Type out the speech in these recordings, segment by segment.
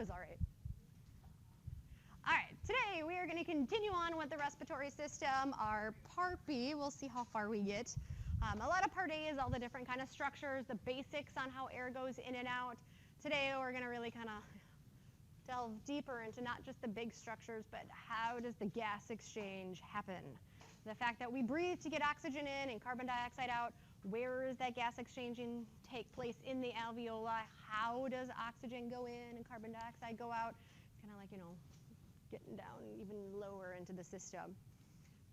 was all right. All right, today we are going to continue on with the respiratory system. Our part B, we'll see how far we get. A lot of part A is all the different kind of structures, the basics on how air goes in and out. Today we're going to really kind of delve deeper into not just the big structures, but how does the gas exchange happen? The fact that we breathe to get oxygen in and carbon dioxide out, where is that gas exchanging take place in the alveoli? How does oxygen go in and carbon dioxide go out? It's kind of like, getting down even lower into the system.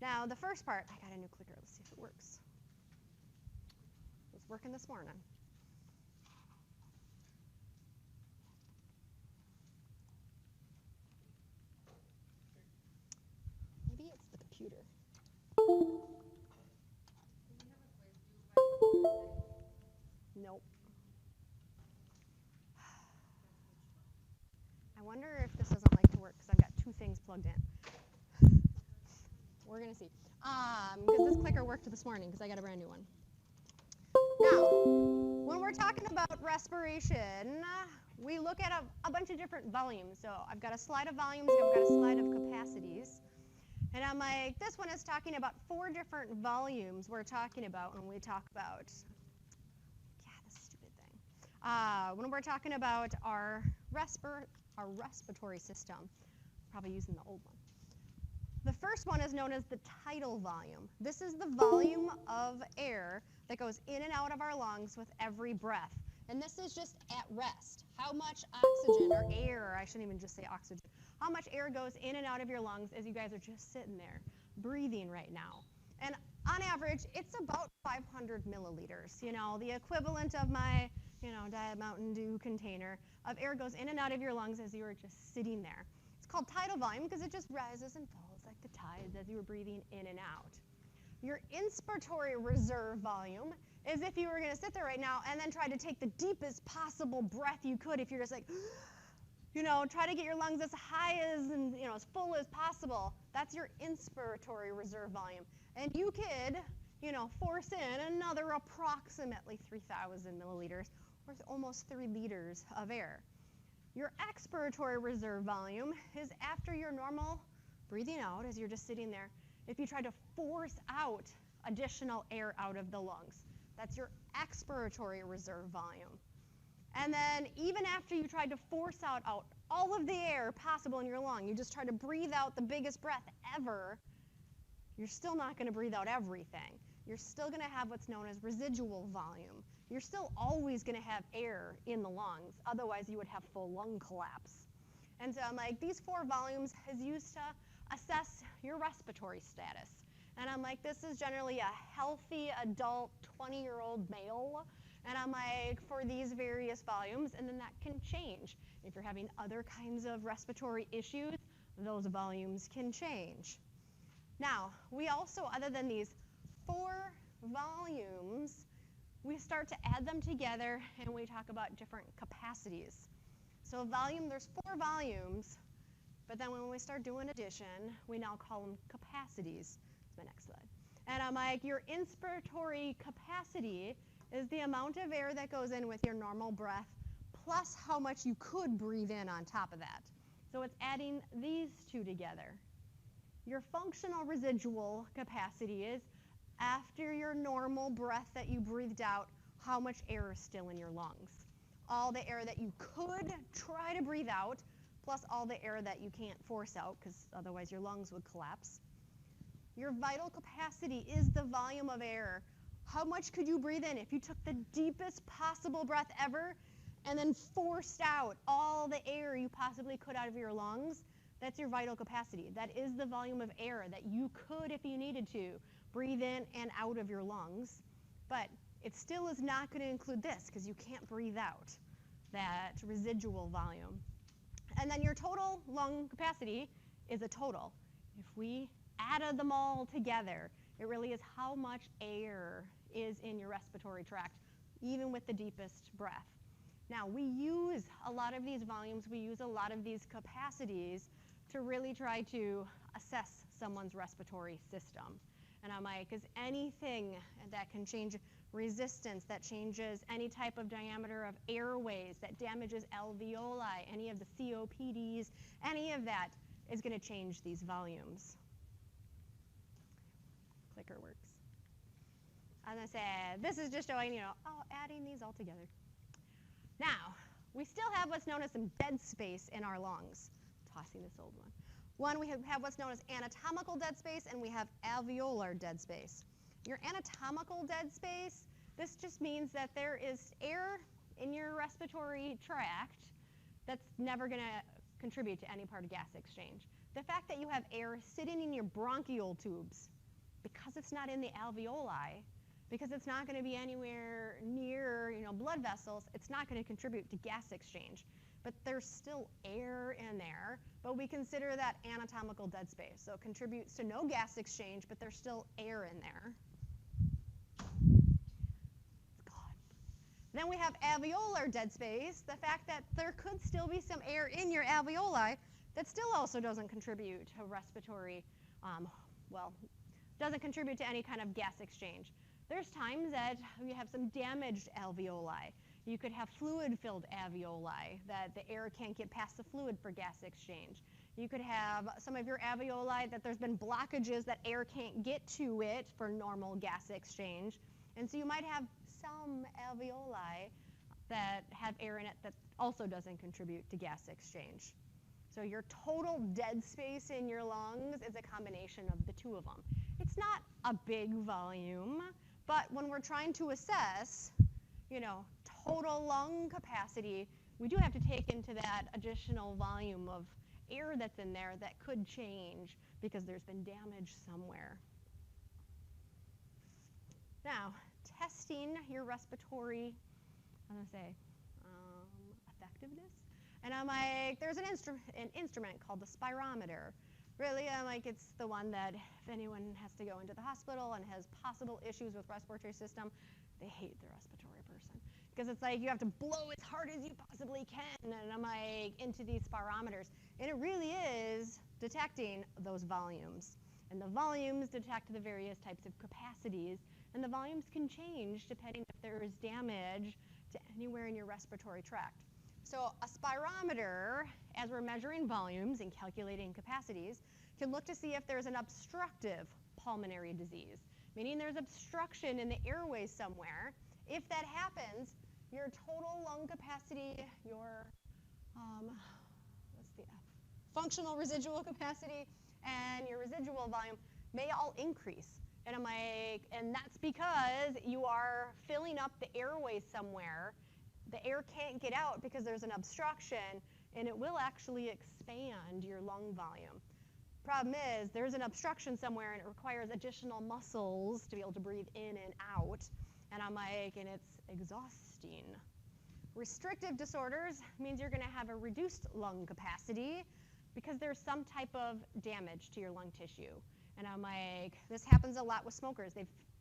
Now, the first part, I got a new clicker. Let's see if it works. It was working this morning. Maybe it's the computer. Nope. I wonder if this doesn't like to work because I've got two things plugged in. We're going to see. Because this clicker worked this morning because I got a brand new one. Now, when we're talking about respiration, we look at a bunch of different volumes. So I've got a slide of volumes, I've got a slide of capacities. And I'm like, this one is talking about 4 different volumes we're talking about when we talk about, this stupid thing. When we're talking about our respiratory system, probably using the old one. The first one is known as the tidal volume. This is the volume of air that goes in and out of our lungs with every breath. And this is just at rest. How much oxygen or air, I shouldn't even just say oxygen, how much air goes in and out of your lungs as you guys are just sitting there breathing right now. And on average, it's about 500 milliliters. The equivalent of my Diet Mountain Dew container of air goes in and out of your lungs as you are just sitting there. It's called tidal volume because it just rises and falls like the tides as you were breathing in and out. Your inspiratory reserve volume is if you were going to sit there right now and then try to take the deepest possible breath you could. If you're just like, try to get your lungs as high as and as full as possible. That's your inspiratory reserve volume. And you could, force in another approximately 3,000 milliliters, or almost 3 liters of air. Your expiratory reserve volume is after your normal breathing out, as you're just sitting there, if you try to force out additional air out of the lungs. That's your expiratory reserve volume. And then even after you tried to force out all of the air possible in your lung, you just try to breathe out the biggest breath ever, you're still not going to breathe out everything. You're still going to have what's known as residual volume. You're still always going to have air in the lungs. Otherwise, you would have full lung collapse. And so I'm like, these 4 volumes is used to assess your respiratory status. And I'm like, this is generally a healthy adult 20-year-old male. And I'm like, for these various volumes, and then that can change. If you're having other kinds of respiratory issues, those volumes can change. Now, we also, other than these 4 volumes, we start to add them together and we talk about different capacities. So volume, there's 4 volumes, but then when we start doing addition, we now call them capacities. That's my next slide. And I'm like, your inspiratory capacity is the amount of air that goes in with your normal breath plus how much you could breathe in on top of that. So it's adding these 2 together. Your functional residual capacity is after your normal breath that you breathed out, how much air is still in your lungs. All the air that you could try to breathe out, plus all the air that you can't force out, because otherwise your lungs would collapse. Your vital capacity is the volume of air. How much could you breathe in if you took the deepest possible breath ever and then forced out all the air you possibly could out of your lungs? That's your vital capacity. That is the volume of air that you could, if you needed to, breathe in and out of your lungs. But it still is not going to include this because you can't breathe out that residual volume. And then your total lung capacity is a total. If we added them all together, it really is how much air is in your respiratory tract, even with the deepest breath. Now, we use a lot of these volumes, we use a lot of these capacities to really try to assess someone's respiratory system. And I'm like, is anything that can change resistance that changes any type of diameter of airways, that damages alveoli, any of the COPDs, any of that is going to change these volumes. Clicker works. As I said, this is just showing, adding these all together. Now, we still have what's known as some dead space in our lungs. Tossing this old one. One, we have what's known as anatomical dead space, and we have alveolar dead space. Your anatomical dead space, this just means that there is air in your respiratory tract that's never going to contribute to any part of gas exchange. The fact that you have air sitting in your bronchial tubes, because it's not in the alveoli, because it's not going to be anywhere near blood vessels, it's not going to contribute to gas exchange. But there's still air in there, but we consider that anatomical dead space. So it contributes to no gas exchange, but there's still air in there. It's gone. Then we have alveolar dead space, the fact that there could still be some air in your alveoli that still also doesn't contribute to respiratory, doesn't contribute to any kind of gas exchange. There's times that you have some damaged alveoli. You could have fluid-filled alveoli, that the air can't get past the fluid for gas exchange. You could have some of your alveoli that there's been blockages that air can't get to it for normal gas exchange. And so you might have some alveoli that have air in it that also doesn't contribute to gas exchange. So your total dead space in your lungs is a combination of the two of them. It's not a big volume, but when we're trying to assess, total lung capacity, we do have to take into that additional volume of air that's in there that could change because there's been damage somewhere. Now, testing your respiratory, effectiveness. And I'm like, there's an instrument called the spirometer. Really, it's the one that if anyone has to go into the hospital and has possible issues with respiratory system, they hate the respiratory person. Because it's like you have to blow as hard as you possibly can, and I'm like, into these spirometers. And it really is detecting those volumes. And the volumes detect the various types of capacities, and the volumes can change depending if there is damage to anywhere in your respiratory tract. So a spirometer, as we're measuring volumes and calculating capacities, can look to see if there's an obstructive pulmonary disease, meaning there's obstruction in the airways somewhere. If that happens, your total lung capacity, your functional residual capacity, and your residual volume may all increase. And that's because you are filling up the airways somewhere. The air can't get out because there's an obstruction, and it will actually expand your lung volume. Problem is, there's an obstruction somewhere, and it requires additional muscles to be able to breathe in and out. And and it's exhausting. Restrictive disorders means you're going to have a reduced lung capacity because there's some type of damage to your lung tissue. And this happens a lot with smokers.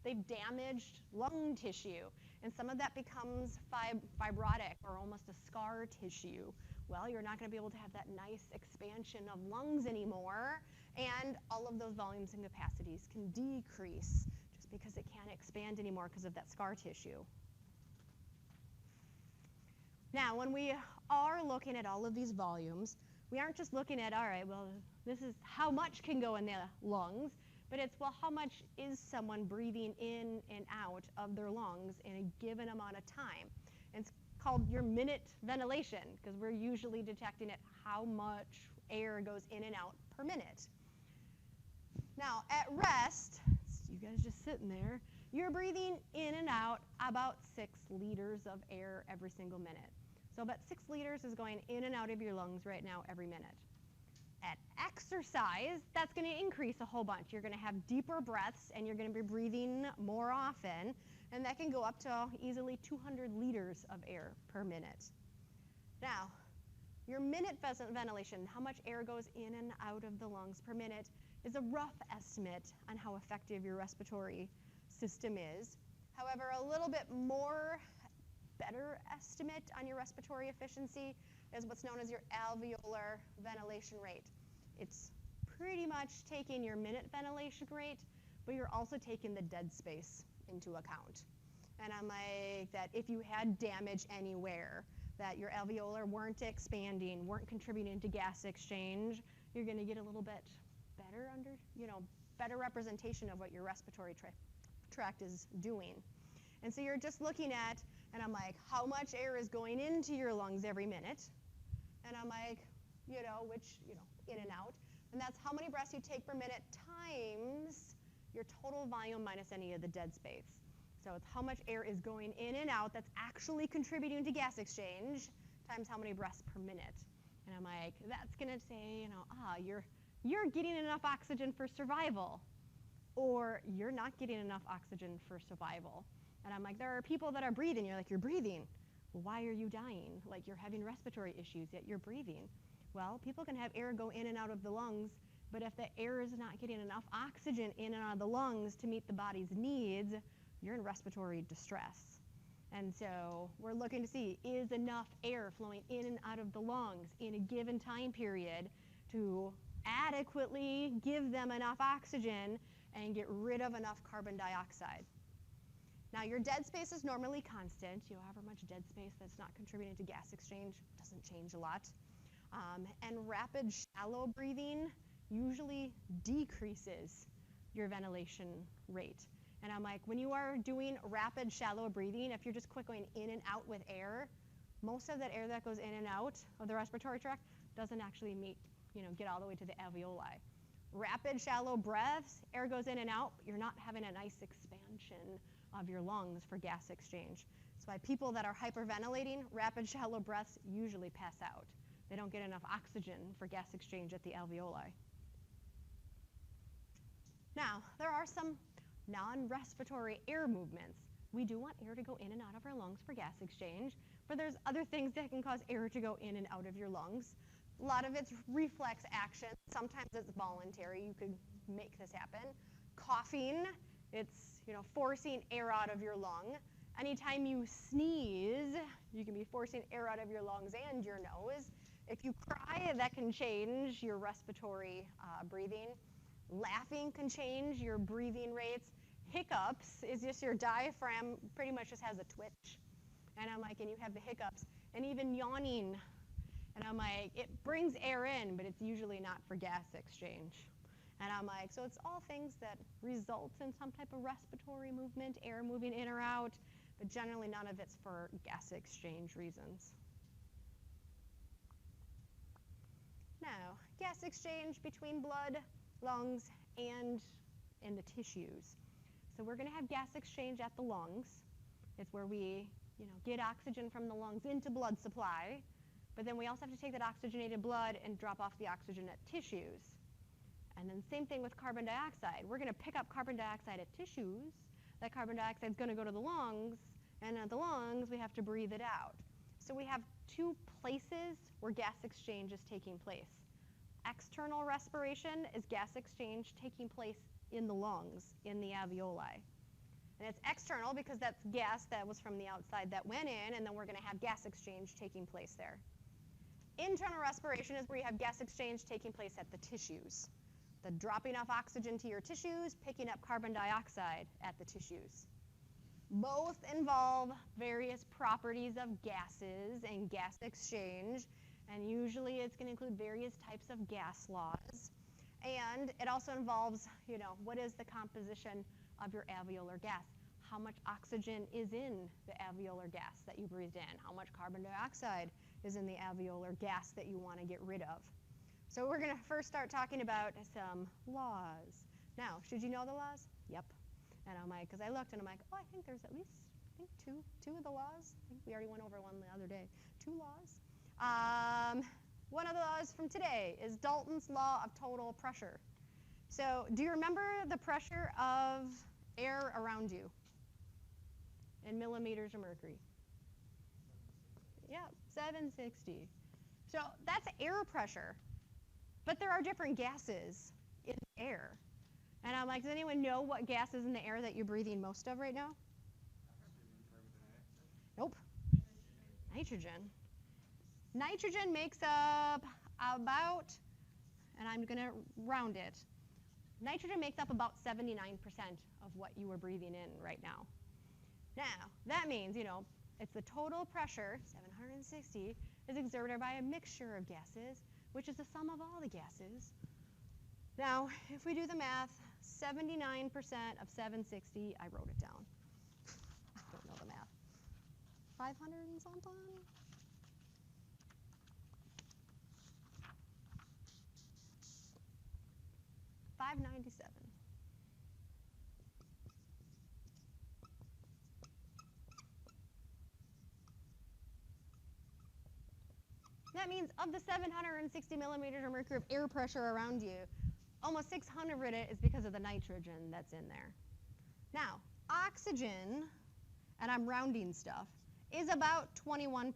They've damaged lung tissue, and some of that becomes fibrotic or almost a scar tissue. Well, you're not going to be able to have that nice expansion of lungs anymore, and all of those volumes and capacities can decrease just because it can't expand anymore because of that scar tissue. Now, when we are looking at all of these volumes, we aren't just looking at, all right, well, this is how much can go in the lungs, but it's, well, how much is someone breathing in and out of their lungs in a given amount of time? And it's called your minute ventilation, because we're usually detecting at how much air goes in and out per minute. Now, at rest, you guys just sitting there, you're breathing in and out about 6 liters of air every single minute. So about 6 liters is going in and out of your lungs right now every minute. At exercise, that's going to increase a whole bunch. You're going to have deeper breaths, and you're going to be breathing more often, and that can go up to easily 200 liters of air per minute. Now, your minute ventilation, how much air goes in and out of the lungs per minute, is a rough estimate on how effective your respiratory system is. However, a little bit more better estimate on your respiratory efficiency is what's known as your alveolar ventilation rate. It's pretty much taking your minute ventilation rate, but you're also taking the dead space into account. And I'm like, that if you had damage anywhere, that your alveolar weren't expanding, weren't contributing to gas exchange, you're going to get a little bit better better representation of what your respiratory tract is doing. And so you're just looking at, and I'm like, how much air is going into your lungs every minute? And I'm like, which, in and out. And that's how many breaths you take per minute times your total volume minus any of the dead space. So it's how much air is going in and out that's actually contributing to gas exchange times how many breaths per minute. And I'm like, that's going to say, you're getting enough oxygen for survival, or you're not getting enough oxygen for survival. And I'm like, there are people that are breathing. You're like, you're breathing. Well, why are you dying? Like, you're having respiratory issues, yet you're breathing. Well, people can have air go in and out of the lungs, but if the air is not getting enough oxygen in and out of the lungs to meet the body's needs, you're in respiratory distress. And so we're looking to see, is enough air flowing in and out of the lungs in a given time period to adequately give them enough oxygen and get rid of enough carbon dioxide. Now, your dead space is normally constant. However much dead space that's not contributing to gas exchange doesn't change a lot. And rapid shallow breathing usually decreases your ventilation rate. And I'm like, when you are doing rapid shallow breathing, if you're just quick going in and out with air, most of that air that goes in and out of the respiratory tract doesn't actually get all the way to the alveoli. Rapid shallow breaths, air goes in and out, but you're not having a nice expansion of your lungs for gas exchange. That's why people that are hyperventilating, rapid shallow breaths usually pass out. They don't get enough oxygen for gas exchange at the alveoli. Now, there are some non-respiratory air movements. We do want air to go in and out of our lungs for gas exchange, but there's other things that can cause air to go in and out of your lungs. A lot of it's reflex action. Sometimes it's voluntary. You could make this happen. Coughing, it's forcing air out of your lung. Anytime you sneeze, you can be forcing air out of your lungs and your nose. If you cry, that can change your respiratory breathing. Laughing can change your breathing rates. Hiccups is just your diaphragm pretty much just has a twitch. And I'm like, and you have the hiccups. And even yawning. And I'm like, it brings air in, but it's usually not for gas exchange. And I'm like, so it's all things that result in some type of respiratory movement, air moving in or out, but generally none of it's for gas exchange reasons. Now, gas exchange between blood, lungs, and in the tissues. So we're going to have gas exchange at the lungs. It's where we get oxygen from the lungs into blood supply, but then we also have to take that oxygenated blood and drop off the oxygen at tissues. And then same thing with carbon dioxide. We're going to pick up carbon dioxide at tissues. That carbon dioxide is going to go to the lungs, and at the lungs we have to breathe it out. So we have two places where gas exchange is taking place. External respiration is gas exchange taking place in the lungs, in the alveoli. And it's external because that's gas that was from the outside that went in, and then we're going to have gas exchange taking place there. Internal respiration is where you have gas exchange taking place at the tissues. The dropping off oxygen to your tissues, picking up carbon dioxide at the tissues. Both involve various properties of gases and gas exchange, and usually it's going to include various types of gas laws. And it also involves, what is the composition of your alveolar gas? How much oxygen is in the alveolar gas that you breathed in? How much carbon dioxide is in the alveolar gas that you want to get rid of? So we're going to first start talking about some laws. Now, should you know the laws? Yep. And I'm like, because I looked and I'm like, oh, I think there's at least two of the laws. I think we already went over one the other day. 2 laws. One of the laws from today is Dalton's Law of total pressure. So do you remember the pressure of air around you in millimeters of mercury? Yeah, 760. So that's air pressure. But there are different gases in the air. And I'm like, does anyone know what gas is in the air that you're breathing most of right now? Nope. Nitrogen. Nitrogen makes up about, and I'm going to round it, nitrogen makes up about 79% of what you are breathing in right now. Now, that means, it's the total pressure, 760, is exerted by a mixture of gases, which is the sum of all the gases. Now, if we do the math, 79% of 760, I wrote it down. I don't know the math. 500 and something? $597. That means of the 760 millimeters of mercury of air pressure around you, almost 600 of it is because of the nitrogen that's in there. Now, oxygen, and I'm rounding stuff, is about 21%.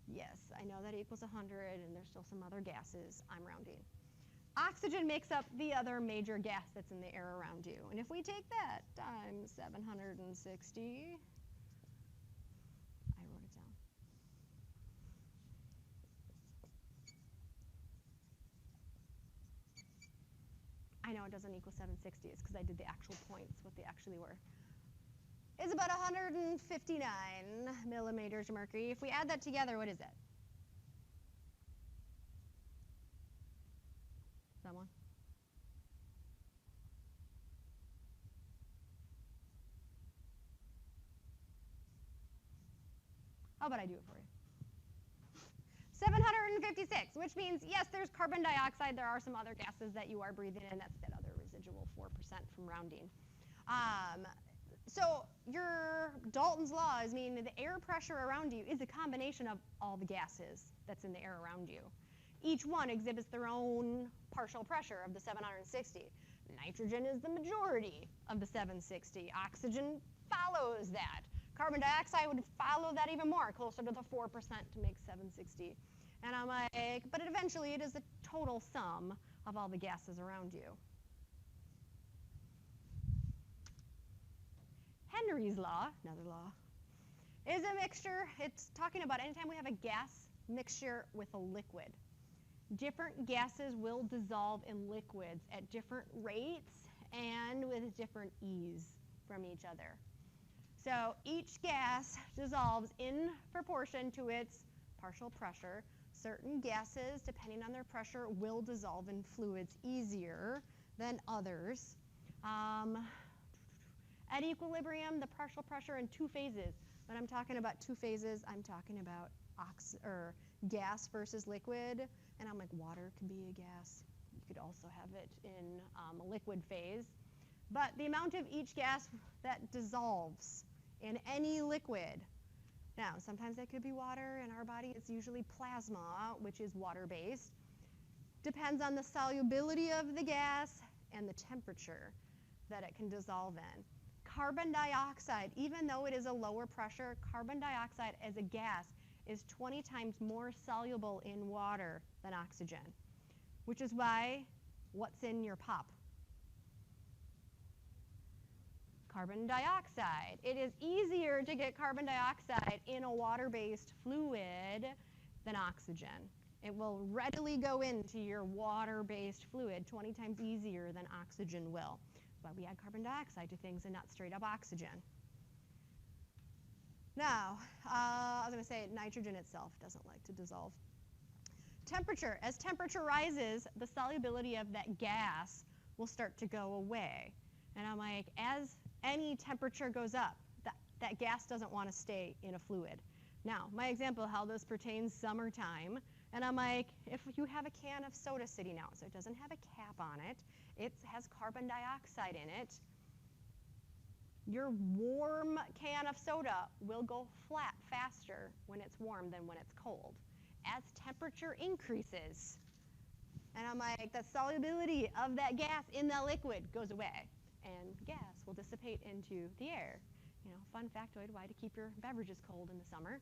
Yes, I know that equals 100, and there's still some other gases. I'm rounding. Oxygen makes up the other major gas that's in the air around you. And if we take that times 760, I wrote it down. I know it doesn't equal 760. It's because I did the actual points, what they actually were. It's about 159 millimeters of mercury. If we add that together, what is it? Someone? How about I do it for you? 756, which means, yes, there's carbon dioxide. There are some other gases that you are breathing in. That's that other residual 4% from rounding. So your Dalton's Law is meaning the air pressure around you is a combination of all the gases that's in the air around you. Each one exhibits their own partial pressure of the 760. Nitrogen is the majority of the 760. Oxygen follows that. Carbon dioxide would follow that even more, closer to the 4% to make 760. And I'm like, but eventually it is the total sum of all the gases around you. Henry's law, another law, is a mixture. It's talking about anytime we have a gas mixture with a liquid. Different gases will dissolve in liquids at different rates and with different ease from each other. So each gas dissolves in proportion to its partial pressure. Certain gases, depending on their pressure, will dissolve in fluids easier than others. At equilibrium, the partial pressure in two phases. When I'm talking about two phases, I'm talking about gas versus liquid. And I'm like, water can be a gas. You could also have it in a liquid phase. But the amount of each gas that dissolves in any liquid, now sometimes that could be water. In our body, it's usually plasma, which is water-based. Depends on the solubility of the gas and the temperature that it can dissolve in. Carbon dioxide, even though it is a lower pressure, carbon dioxide as a gas is 20 times more soluble in water than oxygen, which is why what's in your pop? Carbon dioxide. It is easier to get carbon dioxide in a water-based fluid than oxygen. It will readily go into your water-based fluid 20 times easier than oxygen will. That's why we add carbon dioxide to things and not straight up oxygen. Now, I was going to say nitrogen itself doesn't like to dissolve. Temperature. As temperature rises, the solubility of that gas will start to go away. And I'm like, as any temperature goes up, that gas doesn't want to stay in a fluid. Now, my example how this pertains summertime, and I'm like, if you have a can of soda sitting out, so it doesn't have a cap on it, it has carbon dioxide in it, your warm can of soda will go flat faster when it's warm than when it's cold. As temperature increases, and I'm like, the solubility of that gas in that liquid goes away, and gas will dissipate into the air. Fun factoid, why to keep your beverages cold in the summer.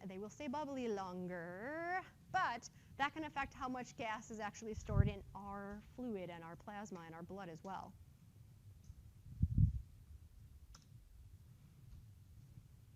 They will stay bubbly longer, but that can affect how much gas is actually stored in our fluid and our plasma and our blood as well.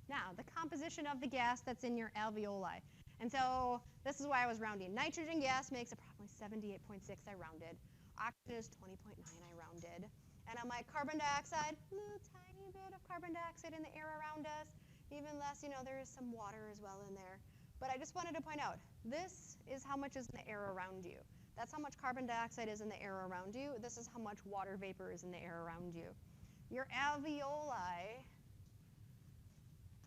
Now, the composition of the gas that's in your alveoli. And so this is why I was rounding. Nitrogen gas makes approximately 78.6, I rounded. Oxygen is 20.9, I rounded. And I'm like, carbon dioxide, little tiny bit of carbon dioxide in the air around us. Even less, there is some water as well in there. But I just wanted to point out, this is how much is in the air around you. That's how much carbon dioxide is in the air around you. This is how much water vapor is in the air around you. Your alveoli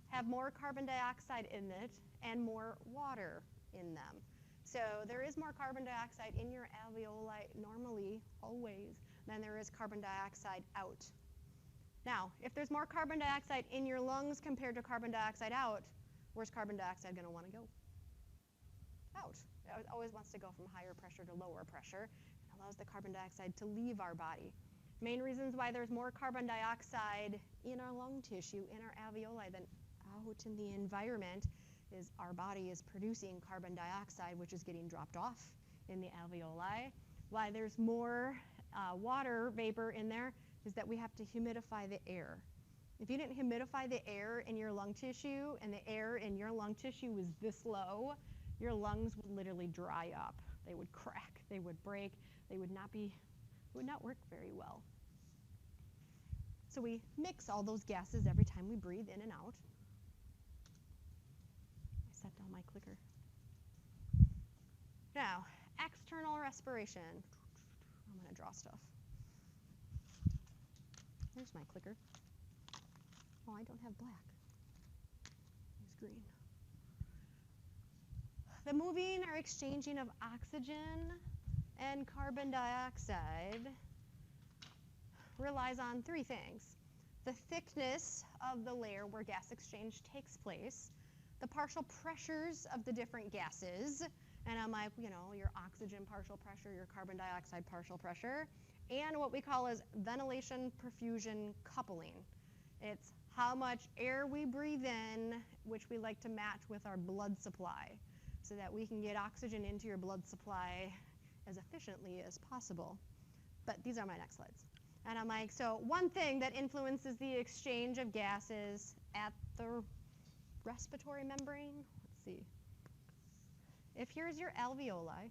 have more carbon dioxide in it and more water in them. So there is more carbon dioxide in your alveoli normally, always, than there is carbon dioxide out. Now, if there's more carbon dioxide in your lungs compared to carbon dioxide out, where's carbon dioxide going to want to go? Out. It always wants to go from higher pressure to lower pressure. It allows the carbon dioxide to leave our body. Main reasons why there's more carbon dioxide in our lung tissue, in our alveoli, than out in the environment is our body is producing carbon dioxide, which is getting dropped off in the alveoli. Why there's more water vapor in there is that we have to humidify the air. If you didn't humidify the air in your lung tissue and the air in your lung tissue was this low, your lungs would literally dry up. They would crack, they would break, they would not work very well. So we mix all those gases every time we breathe in and out. I set down my clicker. Now, external respiration. I'm going to draw stuff. There's my clicker. Oh, I don't have black. There's green. The moving or exchanging of oxygen and carbon dioxide relies on three things. The thickness of the layer where gas exchange takes place, the partial pressures of the different gases, and I'm like, your oxygen partial pressure, your carbon dioxide partial pressure, and what we call as ventilation perfusion coupling. It's how much air we breathe in, which we like to match with our blood supply, so that we can get oxygen into your blood supply as efficiently as possible. But these are my next slides. And I'm like, so one thing that influences the exchange of gases at the respiratory membrane, let's see. If here's your alveoli,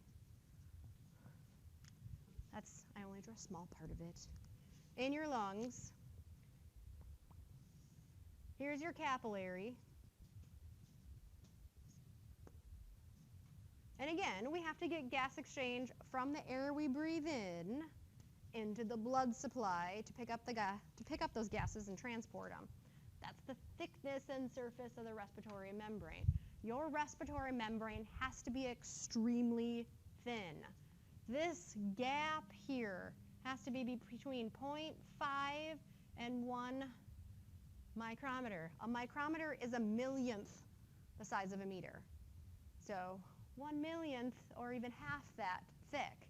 I only drew a small part of it. In your lungs, here's your capillary. And again, we have to get gas exchange from the air we breathe in into the blood supply to pick up those gases and transport them. That's the thickness and surface of the respiratory membrane. Your respiratory membrane has to be extremely thin. This gap here has to be between 0.5 and 1 micrometer. A micrometer is a millionth the size of a meter. So 1/millionth or even half that thick.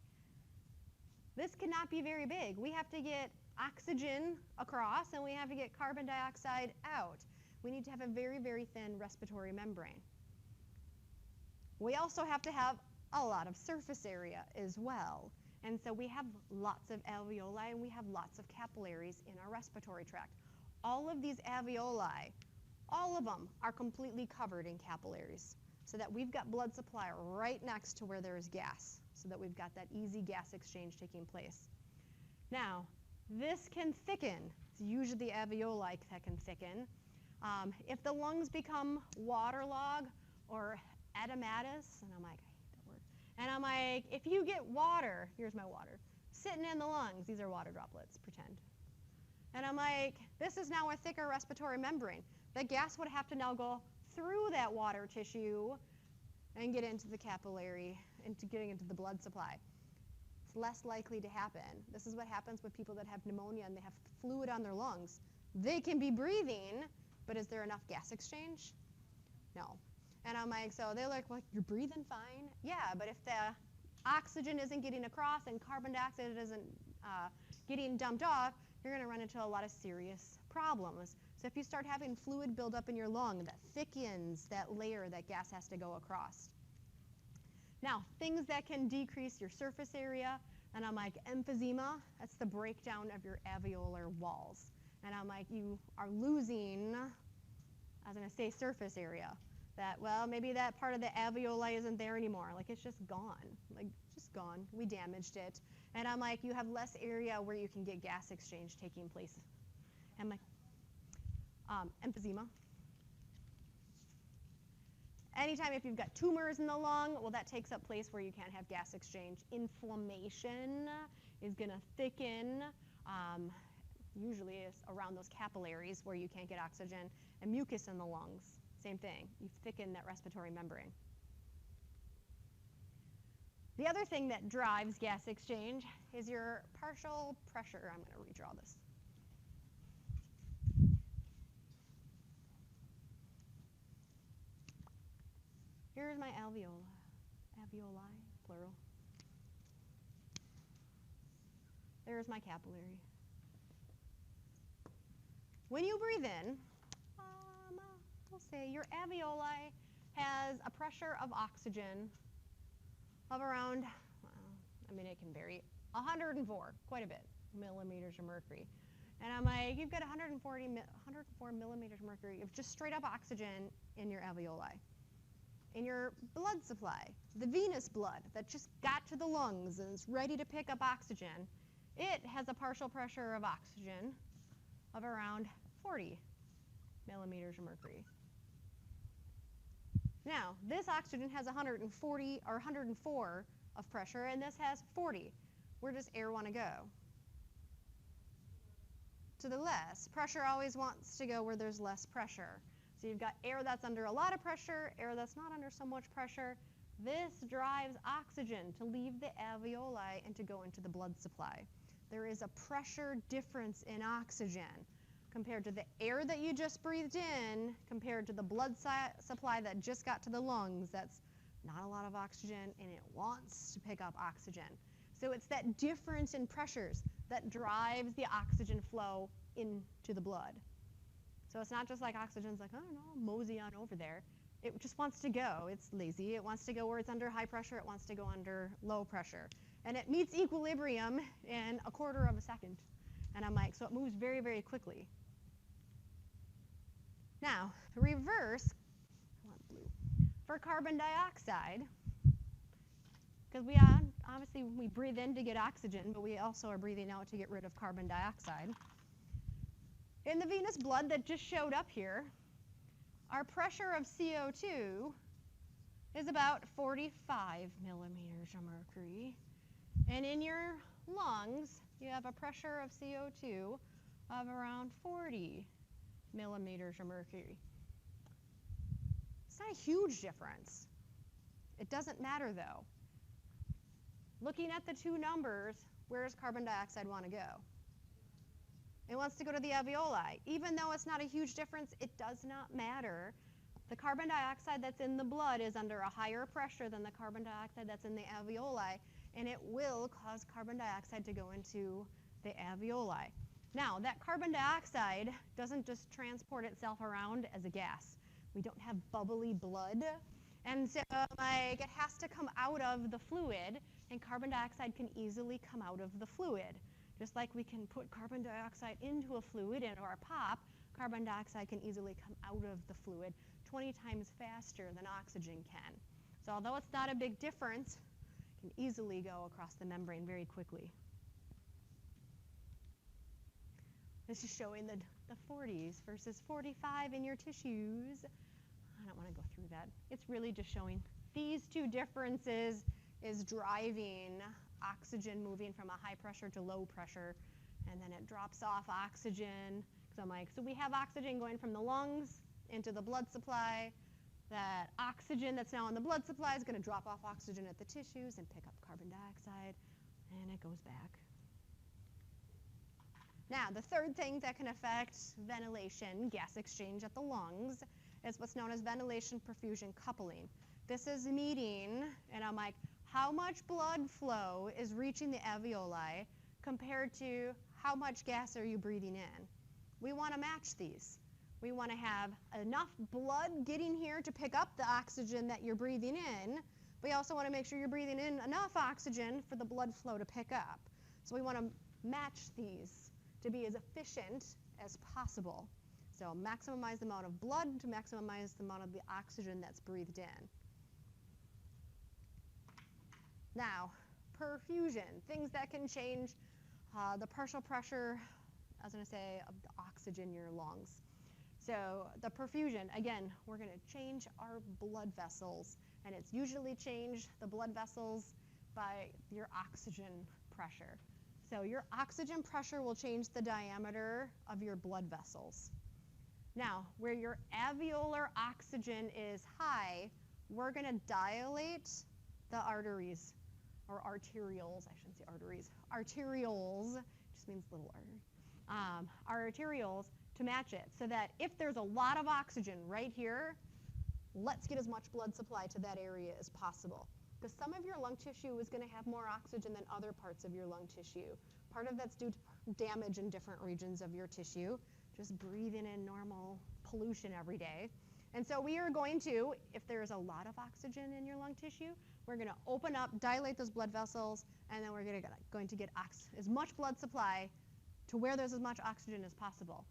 This cannot be very big. We have to get oxygen across and we have to get carbon dioxide out. We need to have a very, very thin respiratory membrane. We also have to have a lot of surface area as well. And so we have lots of alveoli and we have lots of capillaries in our respiratory tract. All of these alveoli, all of them are completely covered in capillaries, so that we've got blood supply right next to where there's gas, so that we've got that easy gas exchange taking place. Now, this can thicken. It's usually the alveoli that can thicken. If the lungs become waterlogged or edematous, and I'm like, I hate that word. And I'm like, if you get water, here's my water, sitting in the lungs, these are water droplets, pretend. And I'm like, this is now a thicker respiratory membrane. The gas would have to now go through that water tissue and get into the capillary, getting into the blood supply. It's less likely to happen. This is what happens with people that have pneumonia and they have fluid on their lungs. They can be breathing, but is there enough gas exchange? No. And I'm like, so they're like, well, you're breathing fine. Yeah, but if the oxygen isn't getting across and carbon dioxide isn't getting dumped off, you're going to run into a lot of serious problems. So if you start having fluid build up in your lung, that thickens that layer that gas has to go across. Now, things that can decrease your surface area, and I'm like, emphysema, that's the breakdown of your alveolar walls. And I'm like, you are losing, I was going to say surface area. That, well, maybe that part of the alveoli isn't there anymore. Like, it's just gone. Like, just gone. We damaged it. And I'm like, you have less area where you can get gas exchange taking place. And my emphysema. Anytime if you've got tumors in the lung, well, that takes up place where you can't have gas exchange. Inflammation is going to thicken, usually it's around those capillaries where you can't get oxygen. And mucus in the lungs, same thing. You thicken that respiratory membrane. The other thing that drives gas exchange is your partial pressure. I'm going to redraw this. Here's my alveoli, plural. There's my capillary. When you breathe in, we'll say your alveoli has a pressure of oxygen of around, well, it can vary, 104, quite a bit, millimeters of mercury. And I'm like, you've got 104 millimeters of mercury of just straight up oxygen in your alveoli. In your blood supply, the venous blood that just got to the lungs and is ready to pick up oxygen, it has a partial pressure of oxygen of around 40 millimeters of mercury. Now, this oxygen has 140 or 104 of pressure, and this has 40. Where does air want to go? To the less. Pressure always wants to go where there's less pressure. So you've got air that's under a lot of pressure, air that's not under so much pressure. This drives oxygen to leave the alveoli and to go into the blood supply. There is a pressure difference in oxygen compared to the air that you just breathed in, compared to the blood supply that just got to the lungs. That's not a lot of oxygen, and it wants to pick up oxygen. So it's that difference in pressures that drives the oxygen flow into the blood. So it's not just like oxygen's like, I don't know, mosey on over there. It just wants to go. It's lazy. It wants to go where it's under high pressure. It wants to go under low pressure. And it meets equilibrium in a quarter of a second. And I'm like, so it moves very, very quickly. Now, reverse, I want blue, for carbon dioxide, because obviously we breathe in to get oxygen, but we also are breathing out to get rid of carbon dioxide. In the venous blood that just showed up here, our pressure of CO2 is about 45 millimeters of mercury. And in your lungs, you have a pressure of CO2 of around 40 millimeters of mercury. It's not a huge difference. It doesn't matter, though. Looking at the two numbers, where does carbon dioxide want to go? It wants to go to the alveoli. Even though it's not a huge difference, it does not matter. The carbon dioxide that's in the blood is under a higher pressure than the carbon dioxide that's in the alveoli, and it will cause carbon dioxide to go into the alveoli. Now, that carbon dioxide doesn't just transport itself around as a gas. We don't have bubbly blood, and so it has to come out of the fluid, and carbon dioxide can easily come out of the fluid. Just like we can put carbon dioxide into a fluid or a pop, carbon dioxide can easily come out of the fluid 20 times faster than oxygen can. So although it's not a big difference, it can easily go across the membrane very quickly. This is showing the 40s versus 45 in your tissues. I don't want to go through that. It's really just showing these two differences is driving oxygen moving from a high pressure to low pressure, and then it drops off oxygen. So so we have oxygen going from the lungs into the blood supply. That oxygen that's now in the blood supply is going to drop off oxygen at the tissues and pick up carbon dioxide, and it goes back. Now, the third thing that can affect ventilation, gas exchange at the lungs, is what's known as ventilation-perfusion coupling. This is meeting, and I'm like, how much blood flow is reaching the alveoli compared to how much gas are you breathing in? We want to match these. We want to have enough blood getting here to pick up the oxygen that you're breathing in. We also want to make sure you're breathing in enough oxygen for the blood flow to pick up. So we want to match these to be as efficient as possible. So maximize the amount of blood to maximize the amount of the oxygen that's breathed in. Now, perfusion, things that can change the partial pressure, I was going to say, of the oxygen in your lungs. So the perfusion, again, we're going to change our blood vessels, and it's usually change the blood vessels by your oxygen pressure. So your oxygen pressure will change the diameter of your blood vessels. Now, where your alveolar oxygen is high, we're going to dilate the arteries, or arterioles, I shouldn't say arteries. Arterioles, just means little artery. Arterioles to match it, so that if there's a lot of oxygen right here, let's get as much blood supply to that area as possible. Because some of your lung tissue is going to have more oxygen than other parts of your lung tissue. Part of that's due to damage in different regions of your tissue, just breathing in normal pollution every day. And so we are going to, if there's a lot of oxygen in your lung tissue, we're going to open up, dilate those blood vessels, and then we're going to get as much blood supply to where there's as much oxygen as possible.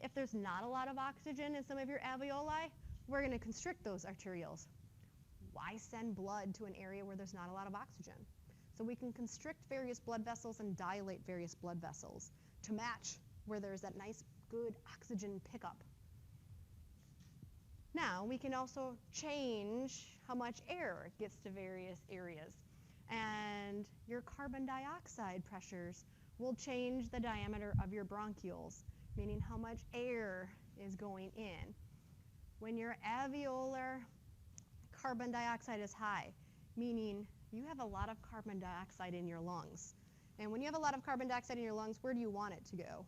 If there's not a lot of oxygen in some of your alveoli, we're going to constrict those arterioles. Why send blood to an area where there's not a lot of oxygen? So we can constrict various blood vessels and dilate various blood vessels to match where there's that nice, good oxygen pickup. Now, we can also change how much air gets to various areas. And your carbon dioxide pressures will change the diameter of your bronchioles, meaning how much air is going in. When your alveolar carbon dioxide is high, meaning you have a lot of carbon dioxide in your lungs. And when you have a lot of carbon dioxide in your lungs, where do you want it to go?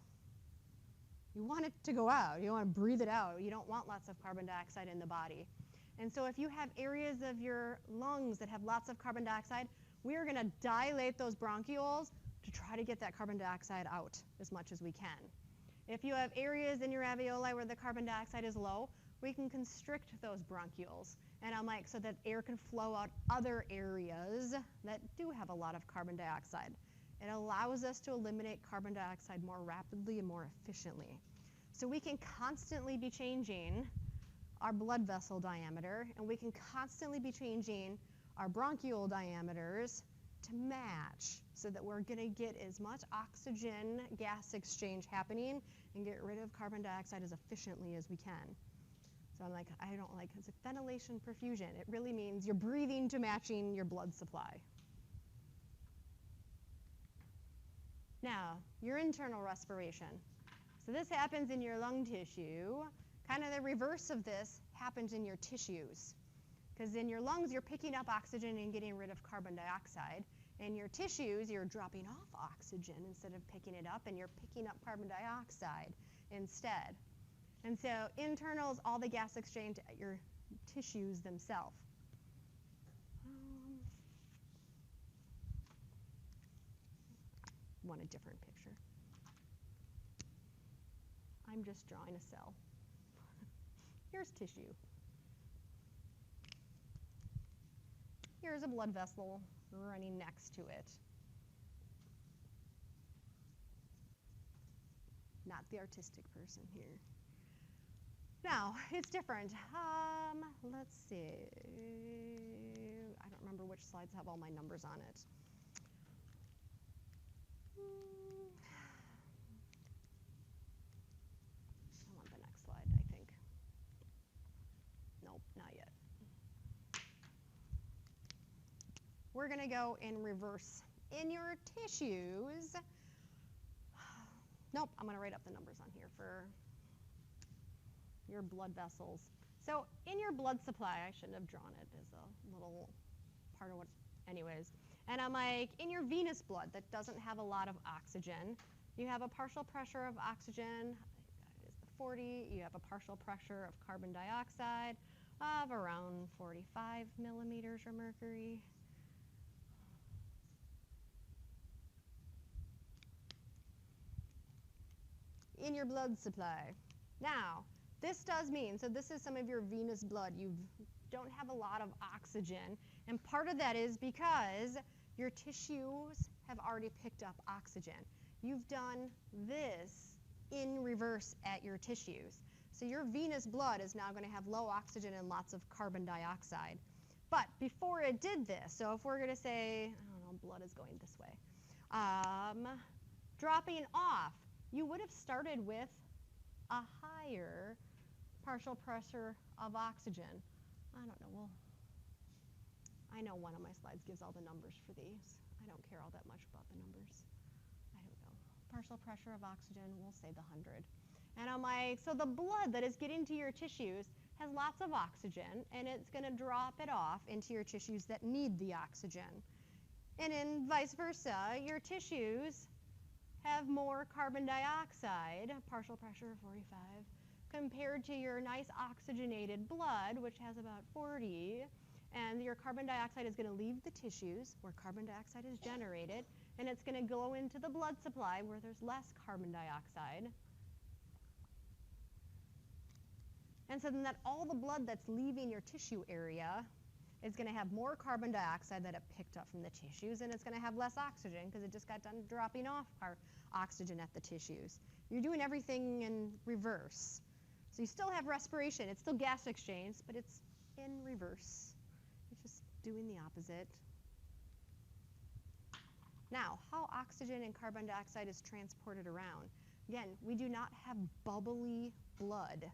You want it to go out. You want to breathe it out. You don't want lots of carbon dioxide in the body. And so if you have areas of your lungs that have lots of carbon dioxide, we are going to dilate those bronchioles to try to get that carbon dioxide out as much as we can. If you have areas in your alveoli where the carbon dioxide is low, we can constrict those bronchioles. And I'm like, so that air can flow out other areas that do have a lot of carbon dioxide. It allows us to eliminate carbon dioxide more rapidly and more efficiently. So we can constantly be changing our blood vessel diameter, and we can constantly be changing our bronchiole diameters to match, so that we're going to get as much oxygen gas exchange happening and get rid of carbon dioxide as efficiently as we can. So I'm like, I don't like, it's a ventilation perfusion. It really means you're breathing to matching your blood supply. Now, your internal respiration. So this happens in your lung tissue. Kind of the reverse of this happens in your tissues. Because in your lungs, you're picking up oxygen and getting rid of carbon dioxide. In your tissues, you're dropping off oxygen instead of picking it up, and you're picking up carbon dioxide instead. And so internal is all the gas exchange at your tissues themselves. Want a different picture. I'm just drawing a cell. Here's tissue. Here's a blood vessel running next to it. Not the artistic person here. Now, it's different. Let's see. I don't remember which slides have all my numbers on it. I want the next slide, I think. Nope, not yet. We're going to go in reverse. In your tissues, nope, I'm going to write up the numbers on here for your blood vessels. So in your blood supply, I shouldn't have drawn it as a little part of what, anyways. And I'm like, in your venous blood that doesn't have a lot of oxygen, you have a partial pressure of oxygen, that is the 40. You have a partial pressure of carbon dioxide of around 45 millimeters of mercury. In your blood supply. Now, this does mean, so this is some of your venous blood. You don't have a lot of oxygen. And part of that is because your tissues have already picked up oxygen. You've done this in reverse at your tissues. So your venous blood is now going to have low oxygen and lots of carbon dioxide. But before it did this, so if we're going to say, I don't know, blood is going this way, dropping off, you would have started with a higher partial pressure of oxygen. I don't know, well, I know one of my slides gives all the numbers for these. I don't care all that much about the numbers. I don't know. Partial pressure of oxygen, we'll say the 100. And I'm like, so the blood that is getting to your tissues has lots of oxygen, and it's going to drop it off into your tissues that need the oxygen. And in vice versa, your tissues have more carbon dioxide, partial pressure of 45, compared to your nice oxygenated blood, which has about 40. And your carbon dioxide is going to leave the tissues where carbon dioxide is generated, and it's going to go into the blood supply where there's less carbon dioxide. And so then that all the blood that's leaving your tissue area is going to have more carbon dioxide that it picked up from the tissues, and it's going to have less oxygen because it just got done dropping off our oxygen at the tissues. You're doing everything in reverse. So you still have respiration. It's still gas exchange, but it's in reverse. It's just doing the opposite. Now, how oxygen and carbon dioxide is transported around. Again, we do not have bubbly blood.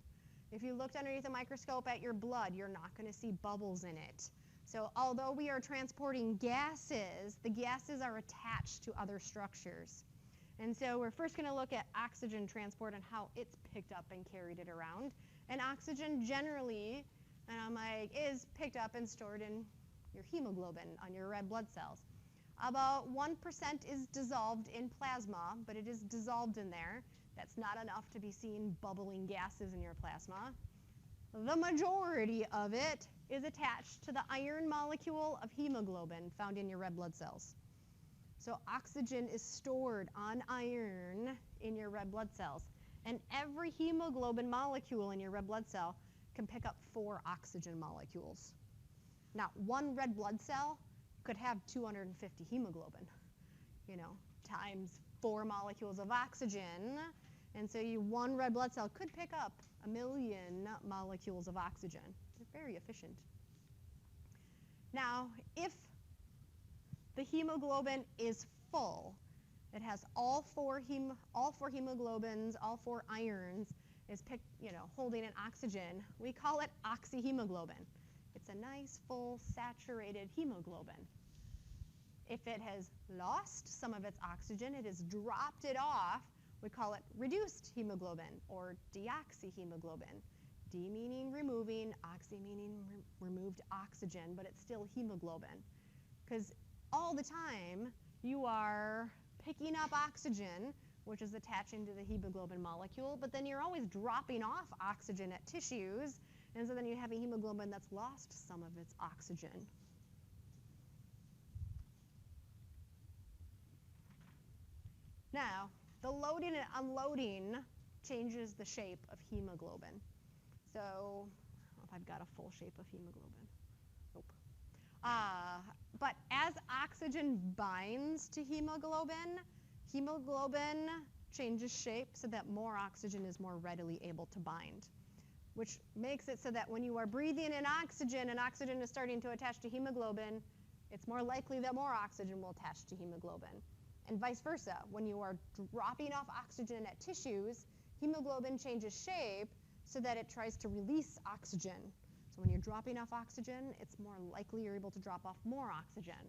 If you looked underneath a microscope at your blood, you're not going to see bubbles in it. So although we are transporting gases, the gases are attached to other structures. And so we're first going to look at oxygen transport and how it's picked up and carried it around. And oxygen generally is picked up and stored in your hemoglobin on your red blood cells. About 1% is dissolved in plasma, but it is dissolved in there. That's not enough to be seeing bubbling gases in your plasma. The majority of it is attached to the iron molecule of hemoglobin found in your red blood cells. So oxygen is stored on iron in your red blood cells. And every hemoglobin molecule in your red blood cell can pick up 4 oxygen molecules. Now, one red blood cell could have 250 hemoglobin, times 4 molecules of oxygen. And so one red blood cell could pick up 1 million molecules of oxygen. They're very efficient. Now, if the hemoglobin is full, it has all four hemoglobins, all 4 irons is holding an oxygen. We call it oxyhemoglobin. It's a nice, full, saturated hemoglobin. If it has lost some of its oxygen, it has dropped it off, we call it reduced hemoglobin or deoxyhemoglobin. D meaning removing, oxy meaning removed oxygen, but it's still hemoglobin. Because all the time you are picking up oxygen, which is attaching to the hemoglobin molecule, but then you're always dropping off oxygen at tissues, and so then you have a hemoglobin that's lost some of its oxygen. Now, the loading and unloading changes the shape of hemoglobin. So, I don't know if I've got a full shape of hemoglobin. Nope. But as oxygen binds to hemoglobin, hemoglobin changes shape so that more oxygen is more readily able to bind, which makes it so that when you are breathing in oxygen and oxygen is starting to attach to hemoglobin, it's more likely that more oxygen will attach to hemoglobin. And vice versa, when you are dropping off oxygen at tissues, hemoglobin changes shape so that it tries to release oxygen. So when you're dropping off oxygen, it's more likely you're able to drop off more oxygen.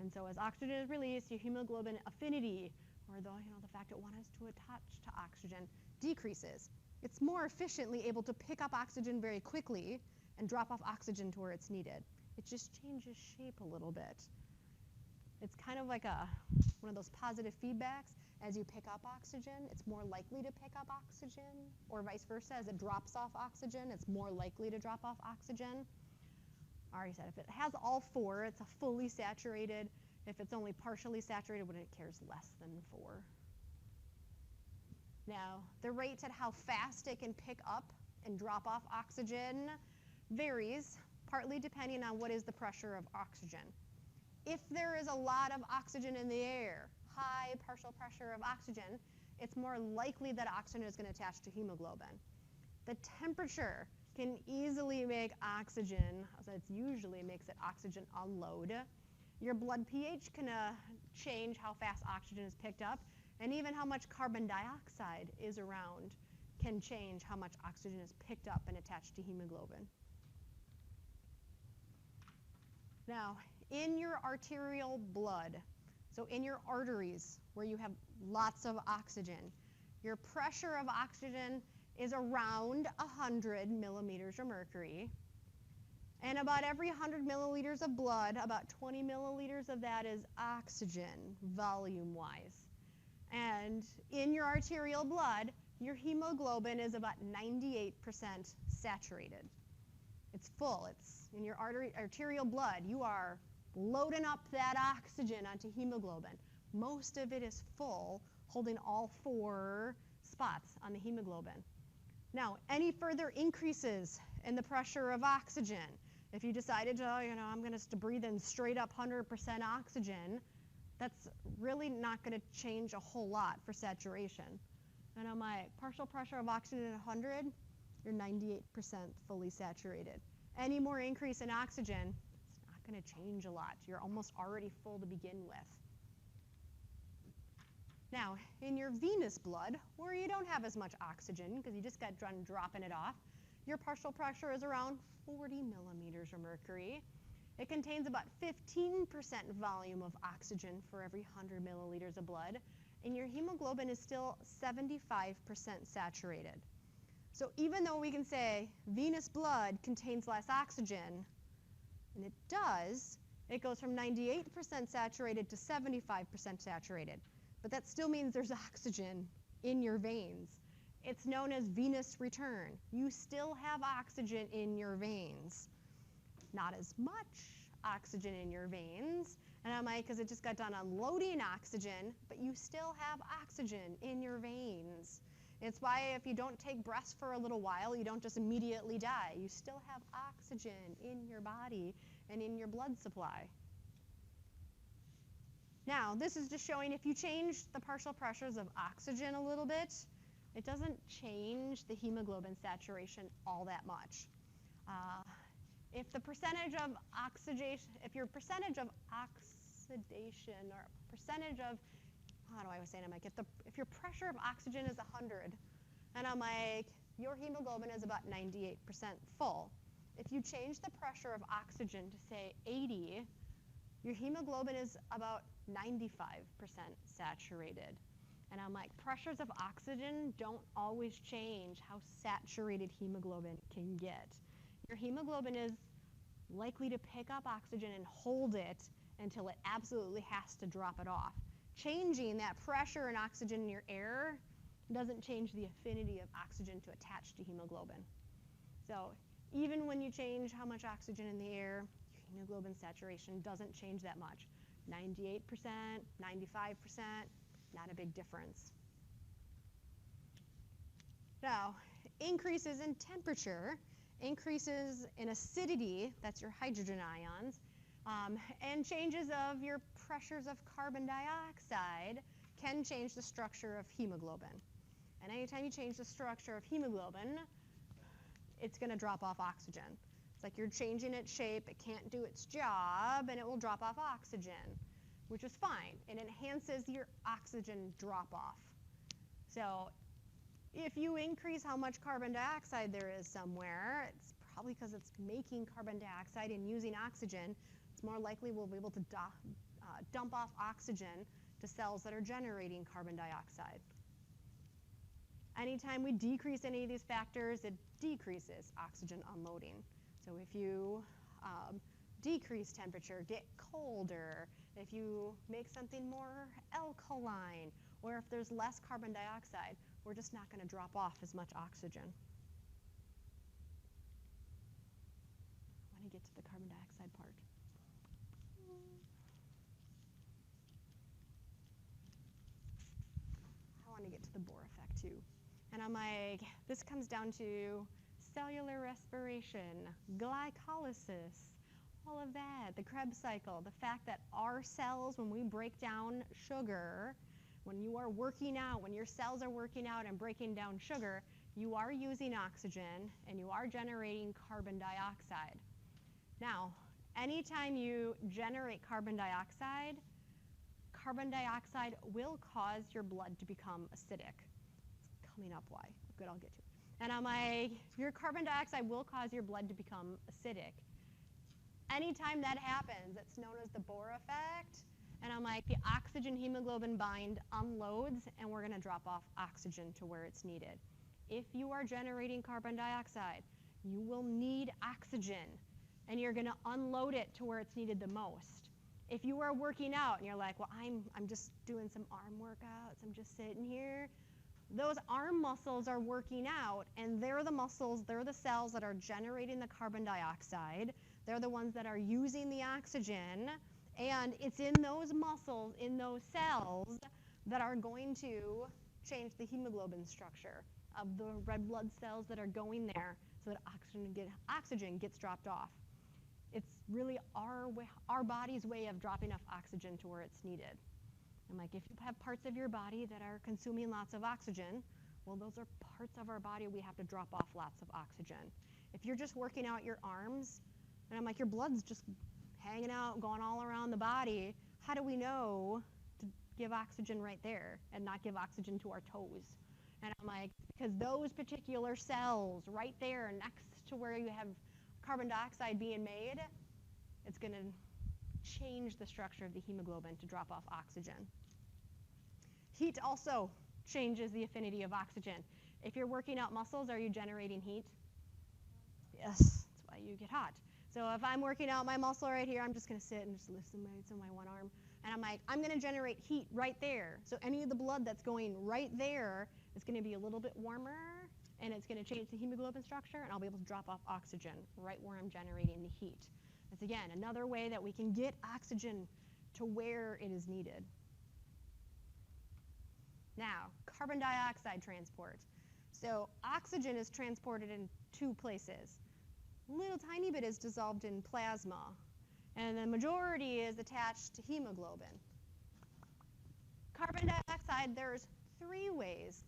And so as oxygen is released, your hemoglobin affinity, or the fact it wants to attach to oxygen, decreases. It's more efficiently able to pick up oxygen very quickly and drop off oxygen to where it's needed. It just changes shape a little bit. It's kind of like one of those positive feedbacks. As you pick up oxygen, it's more likely to pick up oxygen, or vice versa. As it drops off oxygen, it's more likely to drop off oxygen. I already said, if it has all 4, it's a fully saturated. If it's only partially saturated, when it cares less than 4. Now, the rate at how fast it can pick up and drop off oxygen varies, partly depending on what is the pressure of oxygen. If there is a lot of oxygen in the air, high partial pressure of oxygen, it's more likely that oxygen is going to attach to hemoglobin. The temperature can easily make oxygen, so it usually makes it oxygen unload. Your blood pH can change how fast oxygen is picked up, and even how much carbon dioxide is around can change how much oxygen is picked up and attached to hemoglobin. Now, in your arterial blood, so in your arteries where you have lots of oxygen, your pressure of oxygen is around 100 millimeters of mercury. And about every 100 milliliters of blood, about 20 milliliters of that is oxygen, volume-wise. And in your arterial blood, your hemoglobin is about 98% saturated. It's full. It's in your arterial blood. You are loading up that oxygen onto hemoglobin. Most of it is full, holding all 4 spots on the hemoglobin. Now, any further increases in the pressure of oxygen, if you decided to, I'm going to breathe in straight up 100% oxygen, that's really not going to change a whole lot for saturation. And on my partial pressure of oxygen at 100, you're 98% fully saturated. Any more increase in oxygen, it's not going to change a lot. You're almost already full to begin with. Now, in your venous blood, where you don't have as much oxygen because you just got done dropping it off, your partial pressure is around 40 millimeters of mercury. It contains about 15% volume of oxygen for every 100 milliliters of blood, and your hemoglobin is still 75% saturated. So even though we can say venous blood contains less oxygen, and it does, it goes from 98% saturated to 75% saturated. But that still means there's oxygen in your veins. It's known as venous return. You still have oxygen in your veins. Not as much oxygen in your veins, and I'm like, because it just got done unloading oxygen, but you still have oxygen in your veins. It's why if you don't take breaths for a little while, you don't just immediately die. You still have oxygen in your body and in your blood supply. Now, this is just showing if you change the partial pressures of oxygen a little bit, it doesn't change the hemoglobin saturation all that much. If the percentage of oxidation, if your percentage of oxidation or percentage of, how do I say it? I'm like, if your pressure of oxygen is 100, and I'm like, your hemoglobin is about 98% full. If you change the pressure of oxygen to say 80, your hemoglobin is about 95% saturated. And I'm like, pressures of oxygen don't always change how saturated hemoglobin can get. Your hemoglobin is likely to pick up oxygen and hold it until it absolutely has to drop it off. Changing that pressure and oxygen in your air doesn't change the affinity of oxygen to attach to hemoglobin. So even when you change how much oxygen in the air, your hemoglobin saturation doesn't change that much. 98%, 95%, not a big difference. Now, increases in temperature, increases in acidity, that's your hydrogen ions, and changes of your pressures of carbon dioxide can change the structure of hemoglobin. And anytime you change the structure of hemoglobin, it's going to drop off oxygen. It's like you're changing its shape, it can't do its job, and it will drop off oxygen, which is fine. It enhances your oxygen drop-off. So if you increase how much carbon dioxide there is somewhere, it's probably because it's making carbon dioxide and using oxygen. It's more likely we'll be able to dump off oxygen to cells that are generating carbon dioxide. Anytime we decrease any of these factors, it decreases oxygen unloading. So if you decrease temperature, get colder, if you make something more alkaline, or if there's less carbon dioxide, we're just not going to drop off as much oxygen. I want to get to the carbon dioxide part. I want to get to the Bohr effect too. And I'm like, this comes down to cellular respiration, glycolysis, all of that, the Krebs cycle, the fact that our cells, when we break down sugar, when you are working out, when your cells are working out and breaking down sugar, you are using oxygen and you are generating carbon dioxide. Now, anytime you generate carbon dioxide will cause your blood to become acidic. It's coming up why. Good, I'll get to it. And I'm like, your carbon dioxide will cause your blood to become acidic. Anytime that happens, it's known as the Bohr effect. And I'm like, the oxygen hemoglobin bind unloads, and we're going to drop off oxygen to where it's needed. If you are generating carbon dioxide, you will need oxygen, and you're going to unload it to where it's needed the most. If you are working out and you're like, well, I'm just doing some arm workouts, I'm just sitting here, those arm muscles are working out, and they're the muscles, they're the cells that are generating the carbon dioxide. They're the ones that are using the oxygen, and it's in those muscles, in those cells, that are going to change the hemoglobin structure of the red blood cells that are going there so that oxygen gets dropped off. It's really our body's way of dropping off oxygen to where it's needed. And like, if you have parts of your body that are consuming lots of oxygen, well, those are parts of our body we have to drop off lots of oxygen. If you're just working out your arms, and I'm like, your blood's just hanging out, going all around the body, how do we know to give oxygen right there and not give oxygen to our toes? And I'm like, because those particular cells right there next to where you have carbon dioxide being made, it's going to change the structure of the hemoglobin to drop off oxygen. Heat also changes the affinity of oxygen. If you're working out muscles, are you generating heat? Yes, that's why you get hot. So if I'm working out my muscle right here, I'm just going to sit and just lift some weights on my one arm. And I'm like, I'm going to generate heat right there. So any of the blood that's going right there is going to be a little bit warmer, and it's going to change the hemoglobin structure, and I'll be able to drop off oxygen right where I'm generating the heat. It's, again, another way that we can get oxygen to where it is needed. Now, carbon dioxide transport. So oxygen is transported in two places. A little tiny bit is dissolved in plasma, and the majority is attached to hemoglobin. Carbon dioxide, there's three ways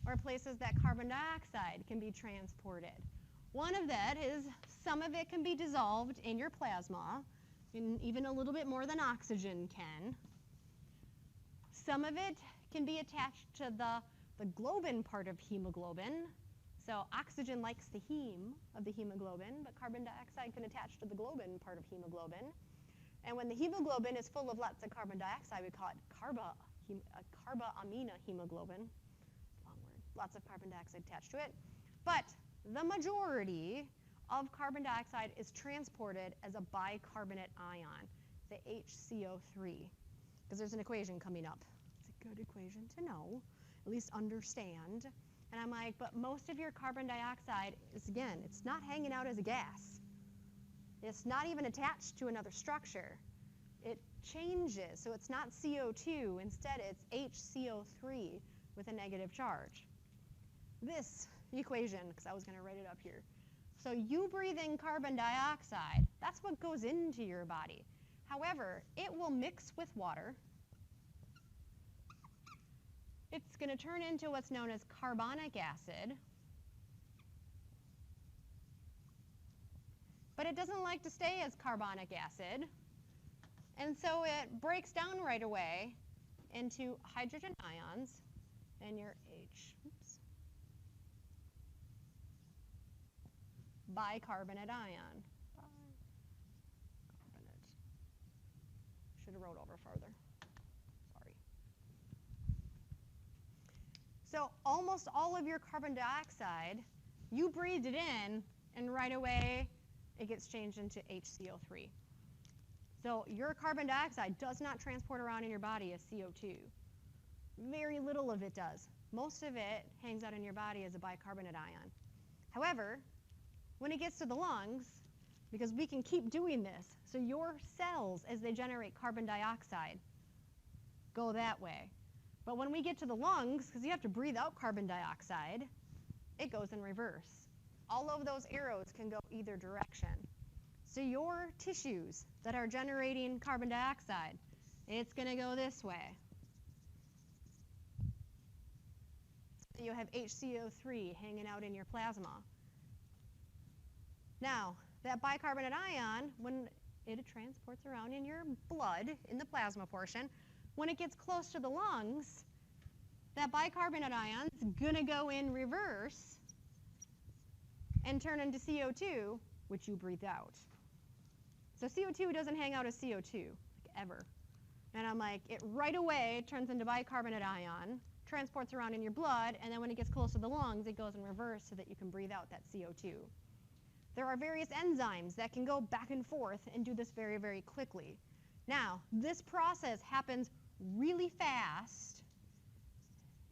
or places that carbon dioxide can be transported. One of that is some of it can be dissolved in your plasma, and even a little bit more than oxygen can. Some of it can be attached to the globin part of hemoglobin. So oxygen likes the heme of the hemoglobin, but carbon dioxide can attach to the globin part of hemoglobin. And when the hemoglobin is full of lots of carbon dioxide, we call it carboamina hemoglobin. Long word. Lots of carbon dioxide attached to it. But the majority of carbon dioxide is transported as a bicarbonate ion, the HCO3, because there's an equation coming up. It's a good equation to know, at least understand. And I'm like, but most of your carbon dioxide is, again, it's not hanging out as a gas. It's not even attached to another structure. It changes, so it's not CO2. Instead, it's HCO3 with a negative charge. This equation, because I was going to write it up here. So you breathe in carbon dioxide. That's what goes into your body. However, it will mix with water. It's going to turn into what's known as carbonic acid. But it doesn't like to stay as carbonic acid. And so it breaks down right away into hydrogen ions and your bicarbonate ion. Bicarbonate. Should have wrote over farther. Sorry. So almost all of your carbon dioxide, you breathed it in, and right away it gets changed into HCO3. So your carbon dioxide does not transport around in your body as CO2. Very little of it does. Most of it hangs out in your body as a bicarbonate ion. However, when it gets to the lungs, because we can keep doing this, so your cells, as they generate carbon dioxide, go that way. But when we get to the lungs, because you have to breathe out carbon dioxide, it goes in reverse. All of those arrows can go either direction. So your tissues that are generating carbon dioxide, it's going to go this way. that you have HCO3 hanging out in your plasma. Now, that bicarbonate ion, when it transports around in your blood, in the plasma portion, when it gets close to the lungs, that bicarbonate ion is going to go in reverse and turn into CO2, which you breathe out. So CO2 doesn't hang out as CO2, like ever. And I'm like, it right away turns into bicarbonate ion, transports around in your blood, and then when it gets close to the lungs, it goes in reverse so that you can breathe out that CO2. There are various enzymes that can go back and forth and do this very, very quickly. Now, this process happens really fast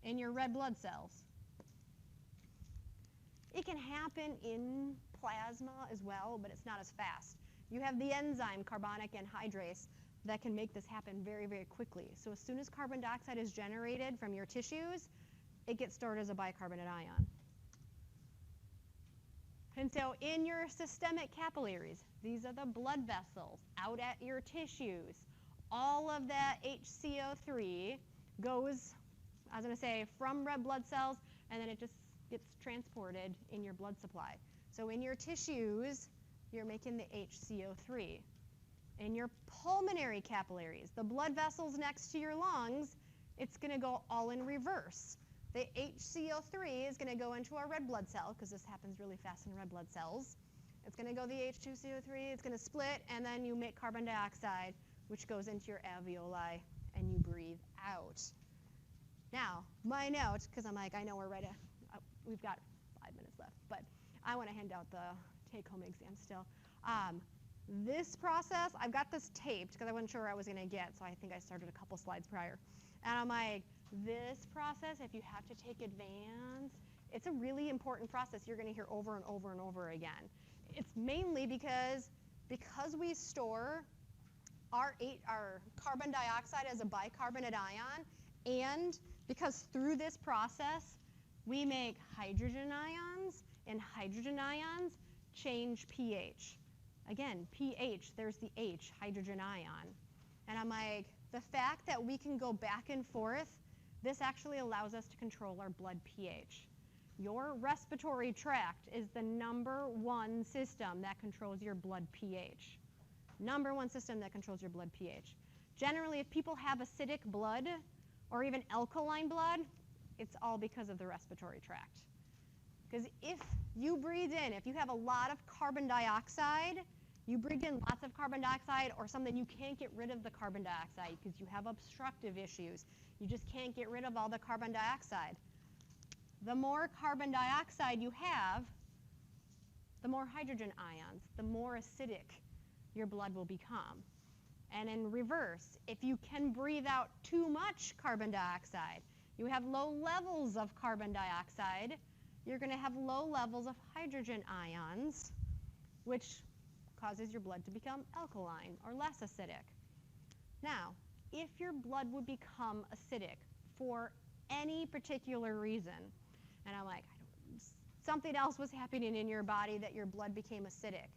in your red blood cells. It can happen in plasma as well, but it's not as fast. You have the enzyme carbonic anhydrase that can make this happen very, very quickly. So as soon as carbon dioxide is generated from your tissues, it gets stored as a bicarbonate ion. And so in your systemic capillaries, these are the blood vessels out at your tissues. All of that HCO3 goes, I was going to say, from red blood cells, and then it just gets transported in your blood supply. So in your tissues, you're making the HCO3. In your pulmonary capillaries, the blood vessels next to your lungs, it's going to go all in reverse. The HCO3 is going to go into a red blood cell, because this happens really fast in red blood cells. It's going to go the H2CO3, it's going to split, and then you make carbon dioxide, which goes into your alveoli, and you breathe out. Now, my note, because I'm like, I know we've got 5 minutes left, but I want to hand out the take-home exam still. This process, I've got this taped because I wasn't sure where I was going to get, so I think I started a couple slides prior. And I'm like, this process, if you have to take advanced, it's a really important process you're going to hear over and over and over again. It's mainly because we store our carbon dioxide as a bicarbonate ion, and because through this process we make hydrogen ions, and hydrogen ions change pH. Again, pH, there's the H, hydrogen ion. And I'm like, the fact that we can go back and forth, this actually allows us to control our blood pH. Your respiratory tract is the #1 system that controls your blood pH. #1 system that controls your blood pH. Generally, if people have acidic blood or even alkaline blood, it's all because of the respiratory tract. Because if you breathe in, if you have a lot of carbon dioxide, you breathe in lots of carbon dioxide or something, you can't get rid of the carbon dioxide because you have obstructive issues. You just can't get rid of all the carbon dioxide. The more carbon dioxide you have, the more hydrogen ions, the more acidic your blood will become. And in reverse, if you can breathe out too much carbon dioxide, you have low levels of carbon dioxide, you're going to have low levels of hydrogen ions, which causes your blood to become alkaline or less acidic. Now, if your blood would become acidic for any particular reason, and I'm like, something else was happening in your body that your blood became acidic,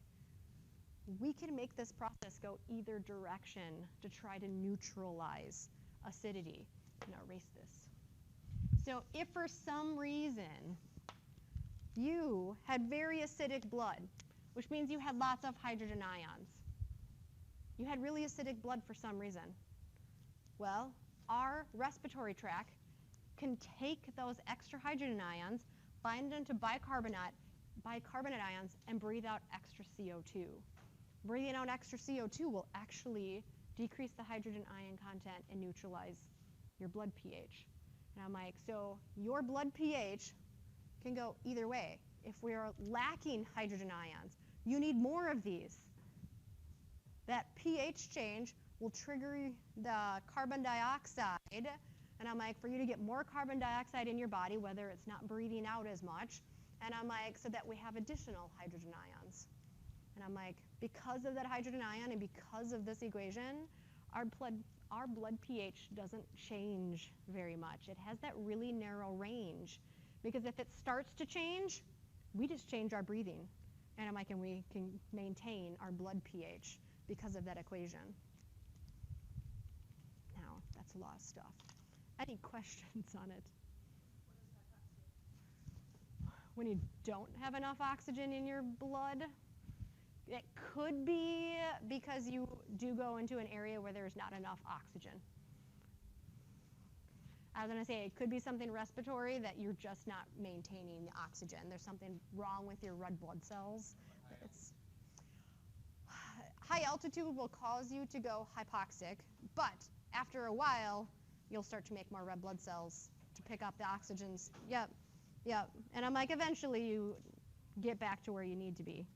we can make this process go either direction to try to neutralize acidity. I'm going to erase this. So if for some reason you had very acidic blood, which means you had lots of hydrogen ions, you had really acidic blood for some reason, well, our respiratory tract can take those extra hydrogen ions, bind them to bicarbonate ions, and breathe out extra CO2. Breathing out extra CO2 will actually decrease the hydrogen ion content and neutralize your blood pH. And I'm like, so your blood pH can go either way. If we are lacking hydrogen ions, you need more of these. That pH change will trigger the carbon dioxide, and I'm like, for you to get more carbon dioxide in your body, whether it's not breathing out as much, and I'm like, so that we have additional hydrogen ions. And I'm like, because of that hydrogen ion and because of this equation, our blood pH doesn't change very much. It has that really narrow range. Because if it starts to change, we just change our breathing. And I'm like, and we can maintain our blood pH because of that equation. Now, that's a lot of stuff. Any questions on it? when you don't have enough oxygen in your blood. It could be because you do go into an area where there's not enough oxygen. I was going to say it could be something respiratory that you're just not maintaining the oxygen. There's something wrong with your red blood cells. High altitude will cause you to go hypoxic, but after a while, you'll start to make more red blood cells to pick up the oxygens. Yep. And I'm like, eventually you get back to where you need to be.